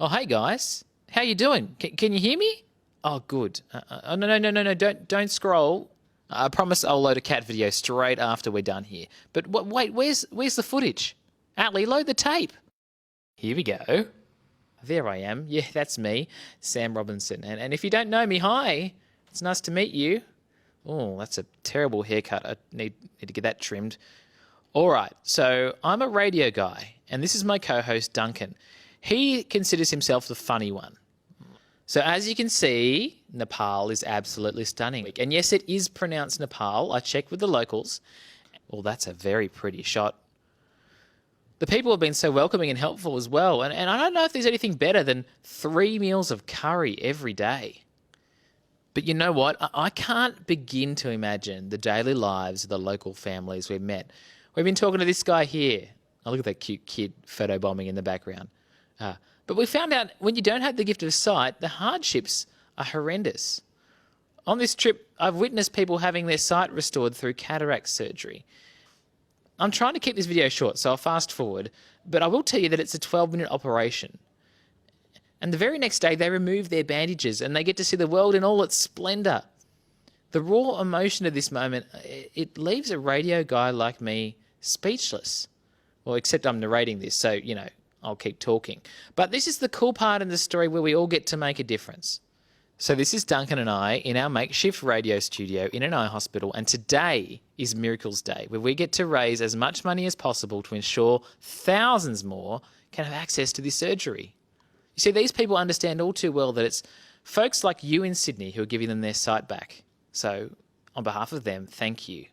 Oh, hey guys, how you doing? Can you hear me? Oh, good. No, don't scroll. I promise I'll load a cat video straight after we're done here. But wait, where's the footage? Ali, load the tape. Here we go. There I am. Yeah, that's me, Sam Robinson. And if you don't know me, hi. It's nice to meet you. Oh, that's a terrible haircut. I need to get that trimmed. All right, so I'm a radio guy, and this is my co-host, Duncan. He considers himself the funny one. So as you can see, Nepal is absolutely stunning. And yes, it is pronounced Nepal. I checked with the locals. Well, that's a very pretty shot. The people have been so welcoming and helpful as well. And I don't know if there's anything better than 3 meals of curry every day. But you know what? I can't begin to imagine the daily lives of the local families we've met. We've been talking to this guy here. Oh, look at that cute kid photobombing in the background. But we found out when you don't have the gift of sight, the hardships are horrendous. On this trip, I've witnessed people having their sight restored through cataract surgery. I'm trying to keep this video short, so I'll fast forward, but I will tell you that it's a 12-minute operation. And the very next day, they remove their bandages and they get to see the world in all its splendour. The raw emotion of this moment, it leaves a radio guy like me speechless. Well, except I'm narrating this, so, I'll keep talking. But this is the cool part in the story where we all get to make a difference. So this is Duncan and I in our makeshift radio studio in an eye hospital, and today is Miracles Day, where we get to raise as much money as possible to ensure thousands more can have access to this surgery. You see, these people understand all too well that it's folks like you in Sydney who are giving them their sight back. So on behalf of them, thank you.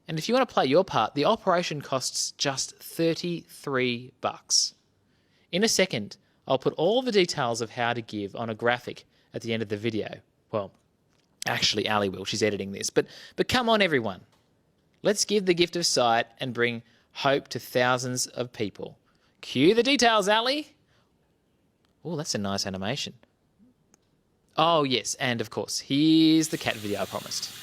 And if you want to play your part, the operation costs just $33. In a second, I'll put all the details of how to give on a graphic at the end of the video. Well, actually, Ali will. She's editing this. But come on, everyone. Let's give the gift of sight and bring hope to thousands of people. Cue the details, Ali. Oh, that's a nice animation. Oh, yes, and of course, here's the cat video I promised.